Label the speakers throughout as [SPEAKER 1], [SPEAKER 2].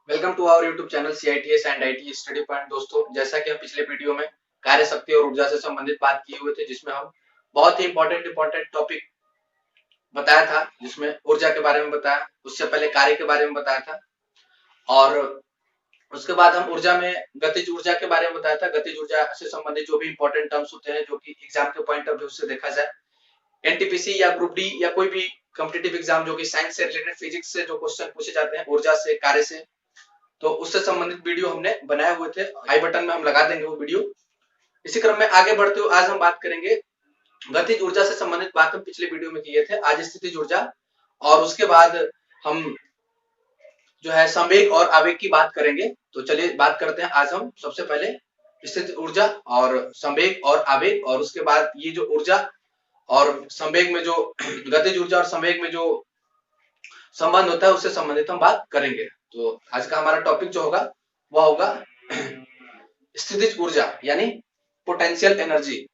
[SPEAKER 1] Welcome to our YouTube channel CITS and IT study point. दोस्तों, जैसा कि हम पिछले वीडियो में कार्य शक्ति और ऊर्जा से संबंधित बात किए हुए थे, जिसमें हम बहुत ही इंपॉर्टेंट टॉपिक बताया था, जिसमें ऊर्जा के बारे में बताया, उससे पहले कार्य के बारे में बताया था और उसके बाद हम ऊर्जा में गतिज ऊर्जा के बारे में बताया था। गतिज ऊर्जा से संबंधित जो भी इंपॉर्टेंट टर्म्स होते हैं, जो कि एग्जाम के पॉइंट ऑफ व्यू से देखा जाए, NTPC या ग्रुप डी या कोई भी कॉम्पिटिटिव एग्जाम जो कि साइंस से रिलेटेड, फिजिक्स से जो क्वेश्चन पूछे जाते हैं ऊर्जा से, कार्य से, तो उससे संबंधित वीडियो हमने बनाए हुए थे। आई बटन में हम लगा देंगे वो वीडियो। इसी क्रम में आगे बढ़ते हुए आज हम बात करेंगे गतिज ऊर्जा से संबंधित बात हम पिछले वीडियो में किए थे, आज स्थितिज ऊर्जा, और उसके बाद हम जो है संवेग और आवेग की बात करेंगे। तो चलिए बात करते हैं आज हम सबसे पहले स्थितिज ऊर्जा और संवेग और आवेग, और उसके बाद ये जो ऊर्जा और संवेग में जो गतिज ऊर्जा और संवेग में जो संबंध होता है उससे संबंधित हम बात करेंगे। तो आज का हमारा टॉपिक जो होगा वह होगा स्थितिज ऊर्जा यानी पोटेंशियल एनर्जी।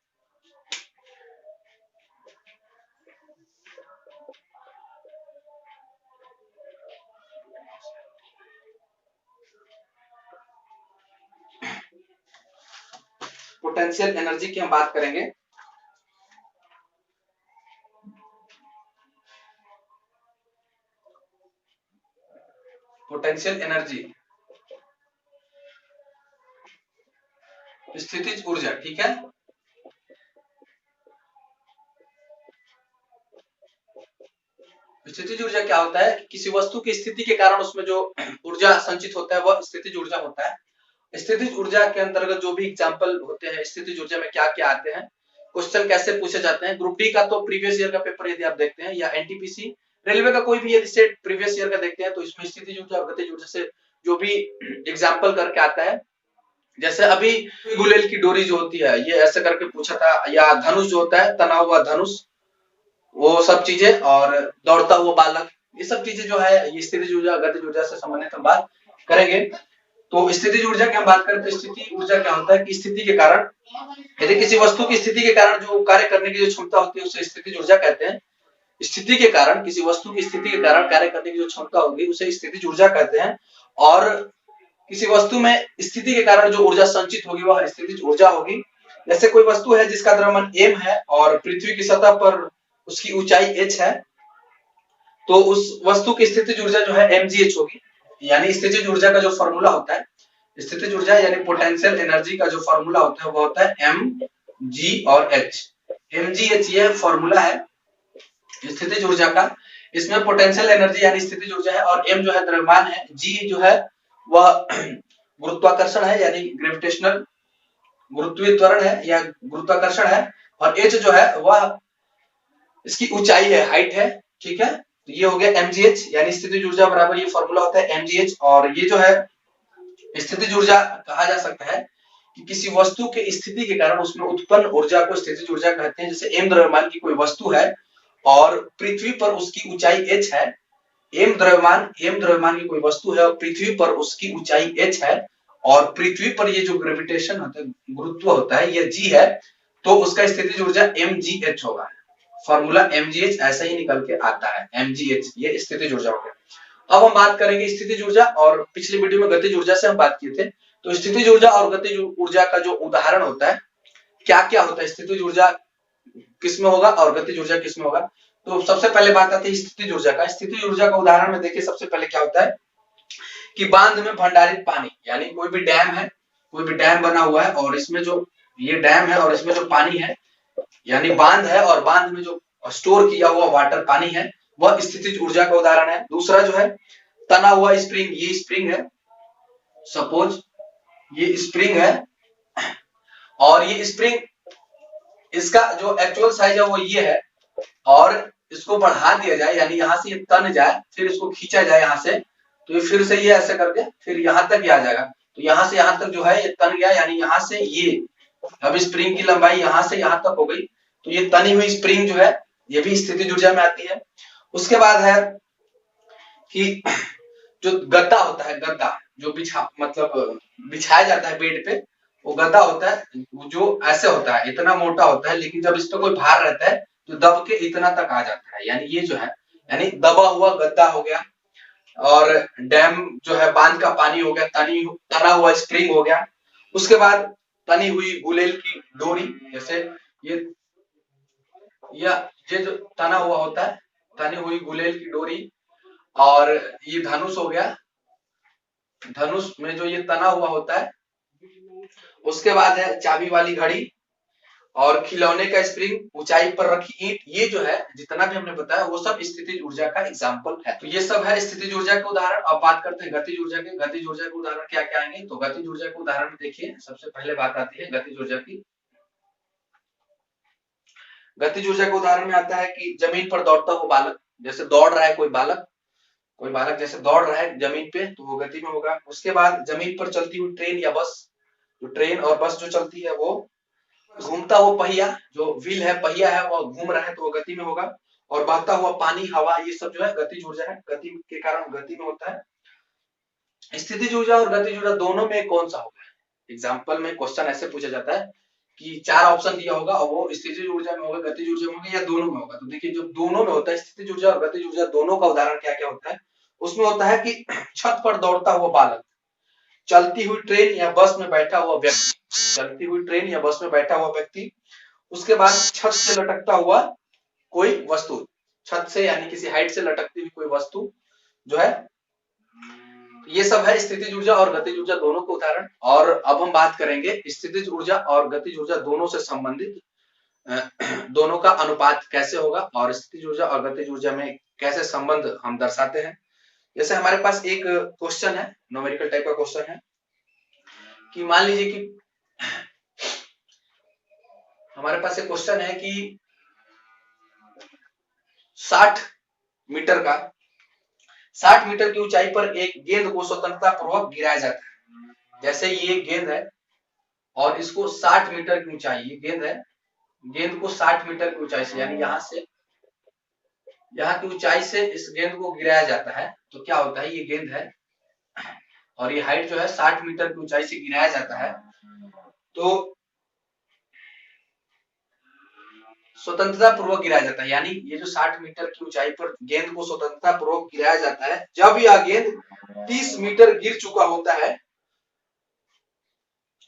[SPEAKER 1] पोटेंशियल एनर्जी की हम बात करेंगे। पोटेंशियल एनर्जी, स्थितिज ऊर्जा, ठीक है। स्थितिज ऊर्जा क्या होता है? किसी वस्तु की स्थिति के कारण उसमें जो ऊर्जा संचित होता है वह स्थितिज ऊर्जा होता है। स्थितिज ऊर्जा के अंतर्गत जो भी एग्जाम्पल होते हैं स्थितिज ऊर्जा में क्या क्या आते हैं, क्वेश्चन कैसे पूछे जाते हैं। ग्रुप डी का तो प्रीवियस ईयर का पेपर यदि आप देखते हैं, या NTPC रेलवे का कोई भी यदि सेट प्रीवियस ईयर का देखते हैं, तो इसमें स्थितिज ऊर्जा और गतिज ऊर्जा से जो भी एग्जाम्पल करके आता है, जैसे अभी गुलेल की डोरी जो होती है ये ऐसे करके पूछा था, या धनुष जो होता है तना हुआ धनुष, वो सब चीजें, और दौड़ता हुआ बालक, ये सब चीजें जो है ये स्थितिज ऊर्जा गतिज ऊर्जा से संबंधित हम बात करेंगे। तो स्थितिज ऊर्जा की हम बात करें तो स्थिति ऊर्जा क्या होता है कि स्थिति के कारण, यदि किसी वस्तु की स्थिति के कारण जो कार्य करने की जो क्षमता होती है उसे स्थितिज ऊर्जा कहते हैं। स्थिति के कारण, किसी वस्तु की स्थिति के कारण कार्य करने की जो क्षमता होगी उसे स्थितिज ऊर्जा कहते हैं। और किसी वस्तु में स्थिति के कारण जो ऊर्जा संचित होगी वह स्थितिज ऊर्जा होगी। जैसे कोई वस्तु है जिसका द्रव्यमान m है और पृथ्वी की सतह पर उसकी ऊंचाई h है, तो उस वस्तु की स्थितिज ऊर्जा जो है mgh होगी। यानी स्थितिज ऊर्जा का जो फॉर्मूला होता है, स्थितिज ऊर्जा यानी पोटेंशियल एनर्जी का जो फॉर्मूला होता है वो होता है mg और h। mgh ये फॉर्मूला है स्थितिज ऊर्जा का। इसमें पोटेंशियल एनर्जी यानी स्थितिज ऊर्जा है, और m जो है द्रव्यमान है, g जो है वह गुरुत्वाकर्षण है यानी ग्रेविटेशनल गुरुत्वीय त्वरण है या गुरुत्वाकर्षण है, और h जो है वह इसकी ऊंचाई है, हाइट है, ठीक है। तो ये हो गया mgh यानी स्थितिज ऊर्जा बराबर ये फॉर्मूला होता है mgh। और ये जो है स्थितिज ऊर्जा कहा जा सकता है कि किसी वस्तु के स्थिति के कारण उसमें उत्पन्न ऊर्जा को स्थितिज ऊर्जा कहते हैं। जैसे m द्रव्यमान की कोई वस्तु है और पृथ्वी पर उसकी ऊंचाई h है, m द्रव्यमान की कोई वस्तु है और पृथ्वी पर उसकी ऊंचाई h है, और पृथ्वी पर ये जो ग्रेविटेशन होता है, गुरुत्व होता है, ये g है, तो उसका स्थितिज ऊर्जा mgh होगा। फॉर्मूला mgh ऐसा ही निकल के आता है, mgh ये स्थितिज ऊर्जा हो गया। अब हम बात करेंगे स्थितिज ऊर्जा, और पिछले वीडियो में गतिज ऊर्जा से हम बात किए थे। तो स्थितिज ऊर्जा और गतिज ऊर्जा का जो उदाहरण होता है, क्या क्या होता है, स्थितिज ऊर्जा किसमें होगा और गतिज ऊर्जा किसमें होगा। तो सबसे पहले बात आती है स्थितिज ऊर्जा का। स्थितिज ऊर्जा का उदाहरण में देखिए, सबसे पहले क्या होता है कि बांध में भंडारित पानी, यानी कोई भी डैम है, कोई भी डैम बना हुआ है और इसमें जो ये डैम है और इसमें जो पानी है, यानी बांध है और बांध में जो स्टोर किया हुआ वाटर पानी है, वह स्थितिज ऊर्जा का उदाहरण है। दूसरा जो है तना हुआ स्प्रिंग, ये स्प्रिंग है, सपोज ये स्प्रिंग है, और ये स्प्रिंग इसका जो एक्चुअल साइज है वो ये है, और इसको बढ़ा दिया जाए यानी यहाँ से ये तन जाए, फिर इसको खींचा जाए यहाँ से, तो ये फिर से ये ऐसे करके फिर यहाँ तक आ जाएगा। तो यहाँ से यहाँ तक जो है ये तन गया, यानी यहाँ से ये, अब स्प्रिंग की लंबाई यहाँ से यहाँ तक हो गई, तो ये तनी हुई स्प्रिंग जो है ये भी स्थितिज ऊर्जा में आती है। उसके बाद है कि जो गद्दा होता है, गद्दा जो बिछाया जाता है बेड पे, वो गद्दा होता है जो ऐसे होता है, इतना मोटा होता है, लेकिन जब इस पे कोई भार रहता है तो दब के इतना तक आ जाता है, यानी ये जो है यानी दबा हुआ गद्दा हो गया। और डैम जो है बांध का पानी हो गया, तना हुआ स्प्रिंग हो गया। उसके बाद तनी हुई गुलेल की डोरी, जैसे ये या ये जो तना हुआ होता है, तनी हुई गुलेल की डोरी। और ये धनुष हो गया, धनुष में जो ये तना हुआ होता है। उसके बाद है चाबी वाली घड़ी और खिलौने का स्प्रिंग, ऊंचाई पर रखी ईंट। ये जो है जितना भी हमने बताया वो सब स्थितिज ऊर्जा का एग्जाम्पल है। तो ये सब है स्थितिज ऊर्जा के उदाहरण। अब बात करते हैं गतिज ऊर्जा के। गतिज ऊर्जा के उदाहरण क्या क्या आएंगे? तो गतिज ऊर्जा के उदाहरण देखिए, सबसे पहले बात आती है गतिज ऊर्जा की। गतिज ऊर्जा के उदाहरण में आता है कि जमीन पर दौड़ता हुआ बालक, जैसे दौड़ रहा है कोई बालक जैसे दौड़ रहा है जमीन पे, तो वो गति में होगा। उसके बाद जमीन पर चलती हुई ट्रेन या बस, जो ट्रेन और बस जो चलती है वो, घूमता हुआ पहिया, जो व्हील है पहिया है वो घूम रहा है तो वो गति में होगा। और बहता हुआ पानी, हवा, ये सब जो है गतिज ऊर्जा है, गति के कारण गति में होता है। स्थितिज ऊर्जा और गतिज ऊर्जा दोनों में कौन सा होगा? एग्जाम्पल में क्वेश्चन ऐसे पूछा जाता है कि 4 ऑप्शन दिया होगा और वो स्थितिज ऊर्जा में होगा, गतिज ऊर्जा में होगा या दोनों में होगा। तो देखिए जब दोनों में होता है, स्थितिज ऊर्जा और गतिज ऊर्जा दोनों का उदाहरण क्या क्या होता है? उसमें होता है कि छत पर दौड़ता हुआ बालक, चलती हुई ट्रेन या बस में बैठा हुआ व्यक्ति, चलती हुई ट्रेन या बस में बैठा हुआ व्यक्ति। उसके बाद छत से लटकता हुआ कोई वस्तु, छत से यानी किसी हाइट से लटकती हुई कोई वस्तु जो है। ये सब है स्थितिज ऊर्जा और गतिज ऊर्जा दोनों के उदाहरण। और अब हम बात करेंगे स्थितिज ऊर्जा और गतिज ऊर्जा दोनों से संबंधित दोनों का अनुपात कैसे होगा और स्थितिज ऊर्जा और गतिज ऊर्जा में कैसे संबंध हम दर्शाते हैं। जैसे हमारे पास एक क्वेश्चन है, न्यूमेरिकल टाइप का क्वेश्चन है कि मान लीजिए कि हमारे पास एक क्वेश्चन है कि 60 मीटर का 60 मीटर की ऊंचाई पर एक गेंद को स्वतंत्रता पूर्वक गिराया जाता है। जैसे ये गेंद है और इसको 60 मीटर की ऊंचाई, ये गेंद है, गेंद को 60 मीटर की ऊंचाई से यानी यहाँ की ऊंचाई से इस गेंद को गिराया जाता है। तो क्या होता है, ये गेंद है और ये हाइट जो है 60 मीटर की ऊंचाई से गिराया जाता है। तो स्वतंत्रता पूर्वक गिराया जाता है, यानी ये जो 60 मीटर की ऊंचाई पर गेंद को स्वतंत्रता पूर्वक गिराया जाता है। जब यह गेंद 30 मीटर गिर चुका होता है,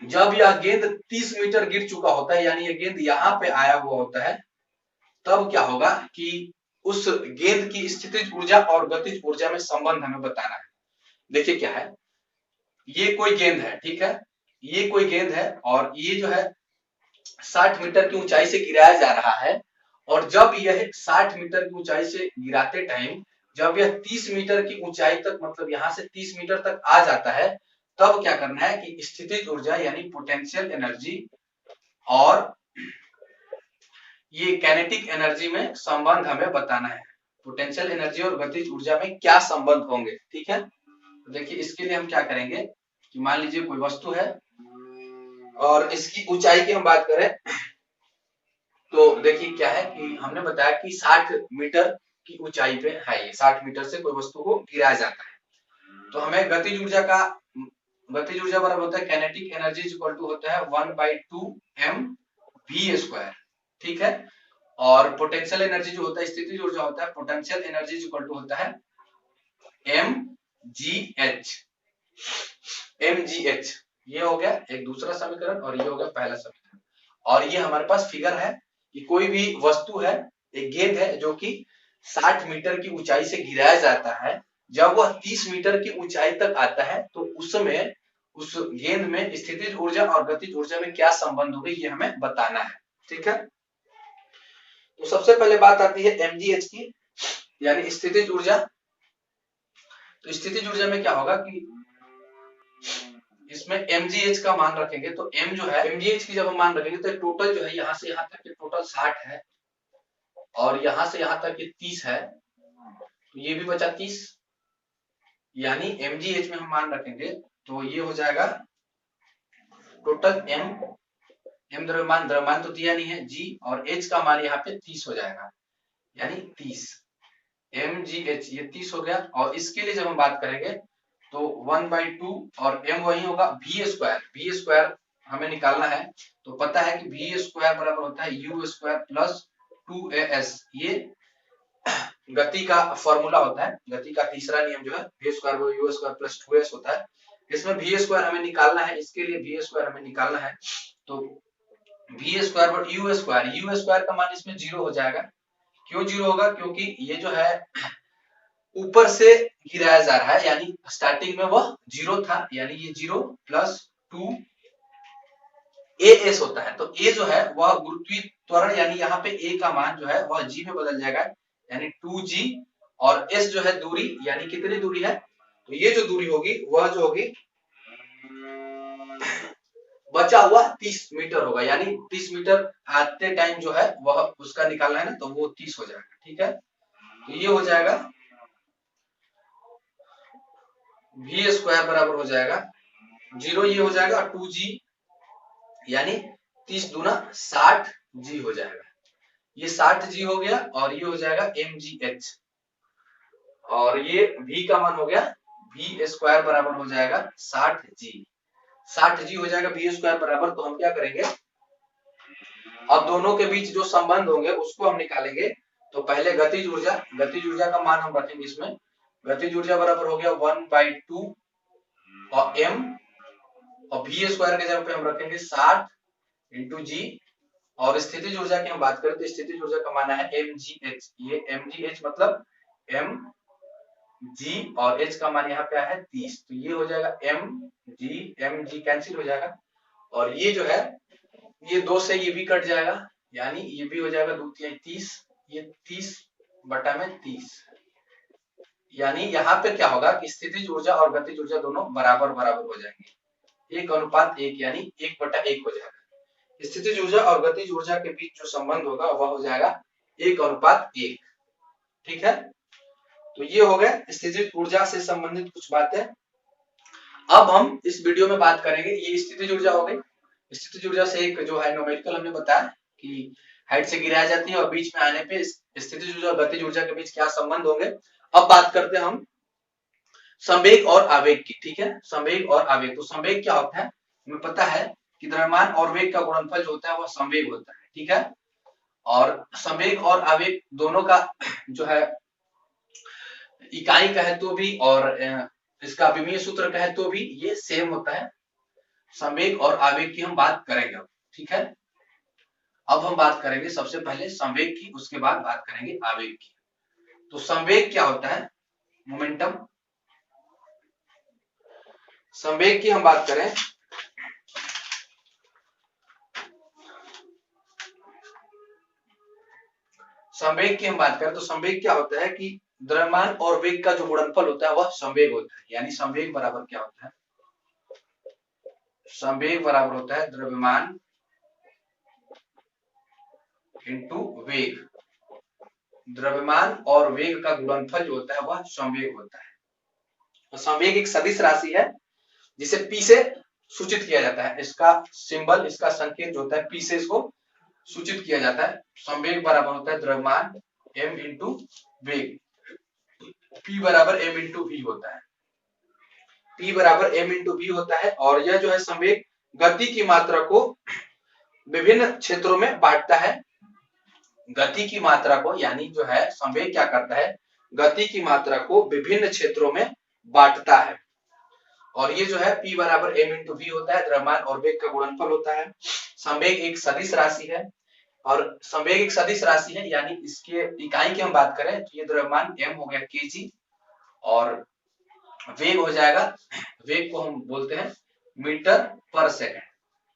[SPEAKER 1] जब यह गेंद 30 मीटर गिर चुका होता है यानी ये गेंद यहाँ पे आया हुआ होता है, तब क्या होगा कि उस गेंद की स्थितिज ऊर्जा और गतिज ऊर्जा में संबंध हमें बताना है। देखिए क्या है, ये कोई गेंद है, ठीक है, ये कोई गेंद है और ये जो है 60 मीटर की ऊंचाई से गिराया जा रहा है। और जब यह 60 मीटर की ऊंचाई से गिराते टाइम जब यह 30 मीटर की ऊंचाई तक, मतलब यहां से 30 मीटर तक आ जाता है, तब क्या करना है कि स्थितिज ऊर्जा यानी पोटेंशियल एनर्जी और ये काइनेटिक एनर्जी में संबंध हमें बताना है। पोटेंशियल एनर्जी और गतिज ऊर्जा में क्या संबंध होंगे, ठीक है। तो देखिए इसके लिए हम क्या करेंगे कि मान लीजिए कोई वस्तु है और इसकी ऊंचाई की हम बात करें तो देखिए क्या है कि हमने बताया कि 60 मीटर की ऊंचाई पे है, ये 60 मीटर से कोई वस्तु को गिराया जाता है। तो हमें गतिज ऊर्जा बराबर होता है काइनेटिक एनर्जी इक्वल टू होता है 1/2 mv², ठीक है। और पोटेंशियल एनर्जी जो होता है, स्थितिज ऊर्जा होता है, पोटेंशियल एनर्जी इक्वल टू होता है mgh। ये हो गया एक दूसरा समीकरण और ये हो गया पहला समीकरण। और ये हमारे पास फिगर है कि कोई भी वस्तु है, एक गेंद है जो कि 60 मीटर की ऊंचाई से गिराया जाता है। जब वह 30 मीटर की ऊंचाई तक आता है तो उसमें उस गेंद में स्थितिज ऊर्जा और गतिज ऊर्जा में क्या संबंध होगा ये हमें बताना है, ठीक है। तो सबसे पहले बात आती है mgh की, यानी स्थितिज ऊर्जा। तो स्थितिज ऊर्जा में क्या होगा कि इसमें mgh का मान रखेंगे तो m जो है mgh की जब हम मान रखेंगे तो टोटल जो है यहाँ से यहाँ तक टोटल 60 है और यहाँ से यहाँ तक 30 है, तो ये भी बचा 30, यानी mgh में हम मान रखेंगे तो ये हो जाएगा टोटल m द्रव्यमान तो दिया नहीं है g और h का मान यहाँ पे 30 हो जाएगा, यानी 30 mgh ये 30 हो गया। और इसके लिए जब हम बात करेंगे तो 1/2 और m वही होगा v² हमें निकालना है। तो पता है कि v² बराबर होता है u² प्लस 2as, ये गति का फॉर्मूला होता है, गति का तीसरा नियम जो है v² प्लस 2s होता है। इसमें v² हमें निकालना है, इसके लिए v² हमें निकालना है, तो v² u² का मान इसमें 0 हो जाएगा। क्यों 0 होगा? क्योंकि ये जो है ऊपर से गिराया जा रहा है, यानी स्टार्टिंग में वह 0 था, यानी ये 0 प्लस 2 as होता है। तो a जो है वह गुरुत्वीय त्वरण, यानी यहाँ पे a का मान जो है वह g में बदल जाएगा, यानी 2g, और s जो है दूरी, यानी कितनी दूरी है, तो ये जो दूरी होगी वह जो होगी बचा हुआ 30 मीटर होगा, यानी 30 मीटर आते टाइम जो है वह उसका निकालना है ना, तो वो 30 हो जाएगा। ठीक है, तो ये हो जाएगा v² बराबर हो जाएगा 0, ये हो जाएगा 2g, यानी 30 दूना 60g हो जाएगा। ये 60g हो गया, और ये हो जाएगा mgh, और ये v का मान हो गया v² बराबर हो जाएगा 60g हो जाएगा v² बराबर। तो हम क्या करेंगे, अब दोनों के बीच जो संबंध होंगे उसको हम निकालेंगे। तो पहले गतिज ऊर्जा का मान हम रखेंगे इसमें। गतिज ऊर्जा बराबर हो गया 1/2 और m, और v² के जगह पे हम रखेंगे 60 इंटू जी, और स्थितिज ऊर्जा की हम बात करें तो स्थितिज ऊर्जा का मान है mgh। ये mgh मतलब mg, और h का मान यहाँ पे है 30, तो ये हो जाएगा mg कैंसिल हो जाएगा, और ये जो है ये 2 से ये भी कट जाएगा, यानी ये भी हो जाएगा 2 3 30, ये 30/30, यानी यहाँ पे क्या होगा कि स्थितिज ऊर्जा और गतिज ऊर्जा दोनों बराबर हो जाएंगे, 1:1, यानी 1/1 हो जाएगा। स्थितिज ऊर्जा और गतिज ऊर्जा के बीच जो संबंध होगा वह हो जाएगा 1:1। ठीक है, तो ये हो गए स्थितिज ऊर्जा से संबंधित कुछ बातें। अब हम इस वीडियो में बात करेंगे, ये स्थितिज ऊर्जा हो गई। स्थितिज ऊर्जा से एक जो है न्यूमेरिकल हमने बताया कि हाइट से गिराई जाती है और बीच में आने पे स्थितिज ऊर्जा और गतिज ऊर्जा के बीच क्या संबंध होंगे। अब बात करते हैं हम संवेग और आवेग की। ठीक है, संवेग और आवेग। तो संवेग क्या होता है, हमें पता है कि द्रव्यमान और वेग का गुणनफल जो होता है वह संवेग होता है। ठीक है, और संवेग और आवेग दोनों का जो है इकाई कहे तो भी और इसका विमीय सूत्र कहे तो भी ये सेम होता है। संवेग और आवेग की हम बात करेंगे। ठीक है, अब हम बात करेंगे सबसे पहले संवेग की, उसके बाद बात करेंगे आवेग की। तो संवेग क्या होता है, मोमेंटम। संवेग की हम बात करें तो संवेग क्या होता है कि द्रव्यमान और वेग का जो गुणनफल होता है वह संवेग होता है, यानी संवेग बराबर क्या होता है, संवेग बराबर होता है द्रव्यमान इंटू वेग। द्रव्यमान और वेग का गुणनफल जो होता है वह संवेग होता है। तो संवेग एक सदिश राशि है जिसे p से सूचित किया जाता है। इसका सिंबल, इसका संकेत जो होता है p से इसको सूचित किया जाता है। संवेग बराबर होता है द्रव्यमान m इंटू वेग, p बराबर m इंटू v होता है। p बराबर m इंटू v होता है, और यह जो है संवेग गति की मात्रा को विभिन्न क्षेत्रों में बांटता है। गति की मात्रा को, यानी जो है संवेग क्या करता है, गति की मात्रा को विभिन्न क्षेत्रों में बांटता है। और ये जो है p बराबर m इंटू v होता है, द्रव्यमान और वेग का गुणनफल होता है। संवेग एक सदिश राशि है, और संवेग एक सदिश राशि है, यानी इसके इकाई की हम बात करें तो ये द्रव्यमान m हो गया kg, और वेग हो जाएगा, वेग को हम बोलते हैं मीटर पर सेकंड,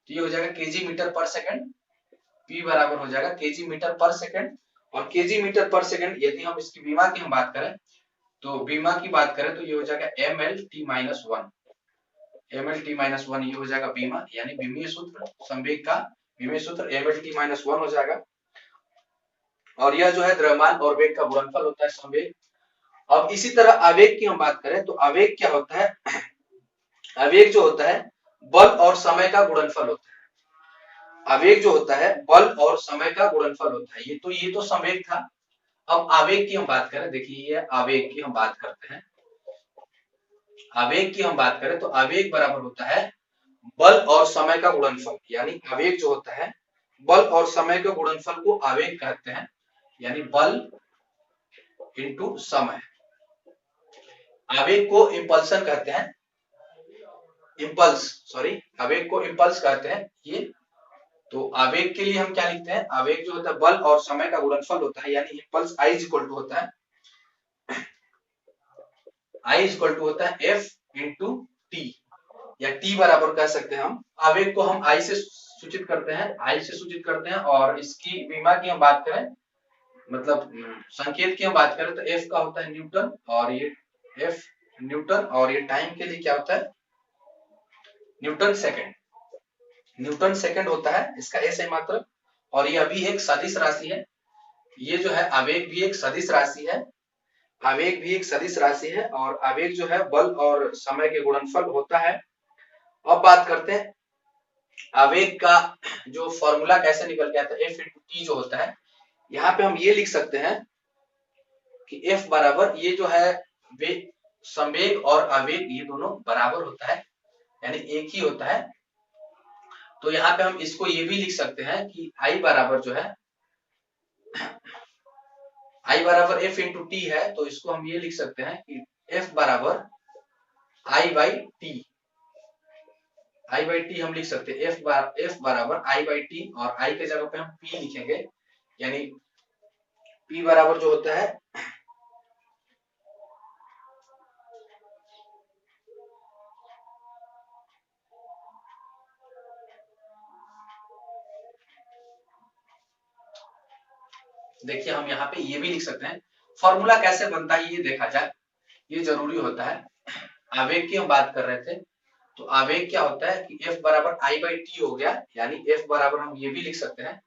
[SPEAKER 1] तो ये हो जाएगा kg मीटर पर सेकंड। p बराबर हो जाएगा kg मीटर पर सेकंड, और kg मीटर पर सेकंड यदि हम इसकी विमा की हम बात करें तो विमा की बात करें तो ये हो जाएगा mlt-1, mlt-1 ये हो जाएगा विमा, यानी विमीय सूत्र, संवेग का विमीय सूत्र mlt-1 हो जाएगा। और यह जो है द्रव्यमान और वेग का गुणनफल होता है संवेग। अब इसी तरह आवेग की हम बात करें तो आवेग क्या होता है, आवेग जो होता है बल और समय का गुणनफल होता है। आवेग जो होता है बल और समय का गुणनफल होता है। ये तो संवेग था। अब आवेग की हम बात करें, देखिए ये आवेग की हम बात करते हैं। आवेग की हम बात करें तो आवेग बराबर होता है बल और समय का गुणनफल, यानी आवेग जो होता है बल और समय के गुणनफल को आवेग कहते हैं, यानी बल इंटू समय। आवेग को इंपल्सन कहते हैं, आवेग को इंपल्स कहते हैं ये। तो आवेग के लिए हम क्या लिखते हैं, आवेग जो होता है बल और समय का गुणनफल होता है, यानी इंपल्स I इक्वल टू होता है F इंटू टी, या टी बराबर कह सकते हैं हम। आवेग को हम I से सूचित करते हैं, और इसकी विमा की हम बात करें, मतलब संकेत की हम बात करें तो F का होता है न्यूटन, और ये F न्यूटन, और ये टाइम के लिए क्या होता है न्यूटन सेकंड होता है, इसका S है मात्र। और ये अभी एक सदिश राशि है, ये जो है आवेग भी एक सदिश राशि है, और आवेग जो है बल और समय के गुणनफल होता है। अब बात करते हैं आवेग का जो फॉर्मूला कैसे निकल के आता है, F इंटू टी जो होता है। यहाँ पे हम ये लिख सकते हैं कि F बराबर, ये जो है संवेग और आवेग ये दोनों बराबर होता है, यानी एक ही होता है। तो यहाँ पे हम इसको ये भी लिख सकते हैं कि I बराबर जो है I बराबर F इंटू टी है, तो इसको हम ये लिख सकते हैं कि F बराबर I बाई टी हम लिख सकते हैं। F बराबर I बाई टी, और I के जगह पे हम P लिखेंगे, यानी P बराबर जो होता है देखिए हम यहाँ पे ये भी लिख सकते हैं। फॉर्मूला कैसे बनता है ये देखा जाए, ये जरूरी होता है। आवेग की हम बात कर रहे थे, तो आवेग क्या होता है कि F बराबर I बाई टी हो गया, यानी F बराबर हम ये भी लिख सकते हैं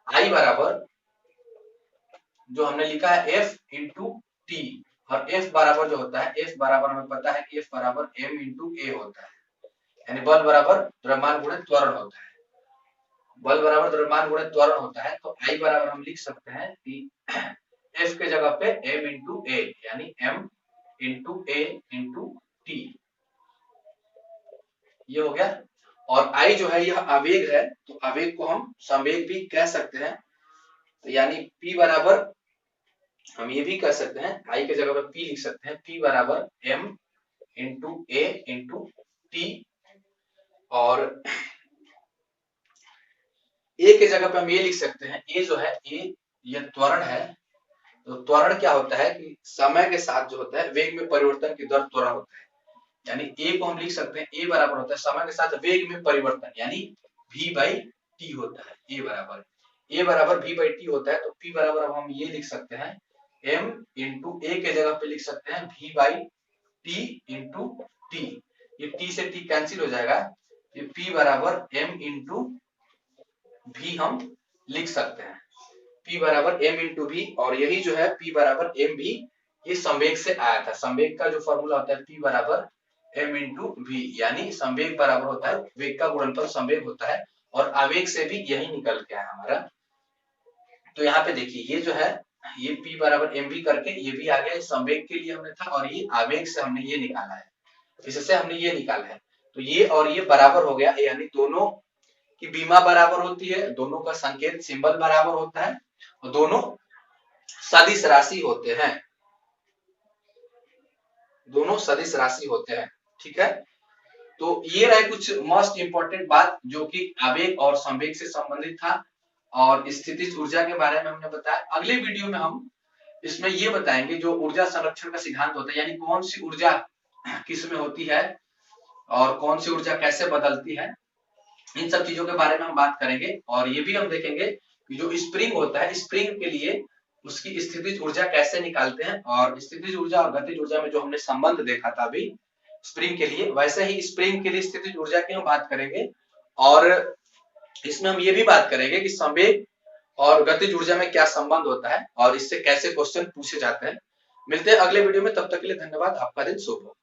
[SPEAKER 1] I बराबर जो हमने लिखा है F इंटू टी, और F बराबर जो होता है, F बराबर हमें पता है कि F बराबर M इंटू ए होता है, यानी बल बराबर द्रव्यमान गुणित त्वरण होता है। बल बराबर द्रव्यमान गुणित त्वरण होता है, तो I बराबर हम लिख सकते हैं कि F के जगह पे M इंटू ए, यानी M इंटू ए इंटू टी, ये हो गया। और I जो है यह आवेग है, तो आवेग को हम संवेग भी कह सकते हैं, तो यानी P बराबर हम ये भी कह सकते हैं, I के जगह पे P लिख सकते हैं, P बराबर M इंटू ए इंटू टी, और ए के जगह पे हम ये लिख सकते हैं, ए जो है ये त्वरण है। तो त्वरण क्या होता है कि समय के साथ जो होता है वेग में परिवर्तन की दर त्वरण होता है, यानी ए को हम लिख सकते हैं, ए बराबर होता है समय के साथ वेग में परिवर्तन, यानी v बाई टी होता है। ए बराबर v बाई टी होता है, तो p बराबर अब हम ये लिख सकते हैं m इंटू ए के जगह पे लिख सकते हैं v by T into T, ये t से t कैंसिल हो जाएगा, ये p बराबर m इंटू v हम लिख सकते हैं, P बराबर m इंटू वी, और यही जो है P बराबर m भी ये संवेग से आया था। संवेग का जो फॉर्मूला होता है P बराबर m इंटू वी, यानी संवेग बराबर होता है वेग का गुणनफल संवेग होता है, और आवेग से भी यही निकल के आया हमारा। तो यहाँ पे देखिए ये जो है ये P बराबर m वी करके ये भी आ गया, संवेग के लिए हमने था, और ये आवेग से हमने ये निकाला है, इससे हमने ये निकाला है। तो ये और ये बराबर हो गया, यानी दोनों की बीमा बराबर होती है, दोनों का संकेत सिंबल बराबर होता है, और दोनों सदिश राशि होते हैं, ठीक है। तो ये रहे कुछ मोस्ट इंपोर्टेंट बात जो कि आवेग और संवेग से संबंधित था, और स्थितिज ऊर्जा के बारे में हमने बताया। अगले वीडियो में हम इसमें ये बताएंगे जो ऊर्जा संरक्षण का सिद्धांत होता है, यानी कौन सी ऊर्जा किस में होती है और कौन सी ऊर्जा कैसे बदलती है, इन सब चीजों के बारे में हम बात करेंगे। और ये भी हम देखेंगे कि जो स्प्रिंग होता है, स्प्रिंग के लिए उसकी स्थितिज ऊर्जा कैसे निकालते हैं, और स्थितिज ऊर्जा और गतिज ऊर्जा में जो हमने संबंध देखा था अभी स्प्रिंग के लिए, वैसे ही स्प्रिंग के लिए स्थितिज ऊर्जा की हम बात करेंगे। और इसमें हम ये भी बात करेंगे कि संवेग और गतिज ऊर्जा में क्या संबंध होता है और इससे कैसे क्वेश्चन पूछे जाते हैं। मिलते हैं अगले वीडियो में, तब तक के लिए धन्यवाद, आपका दिन शुभ हो।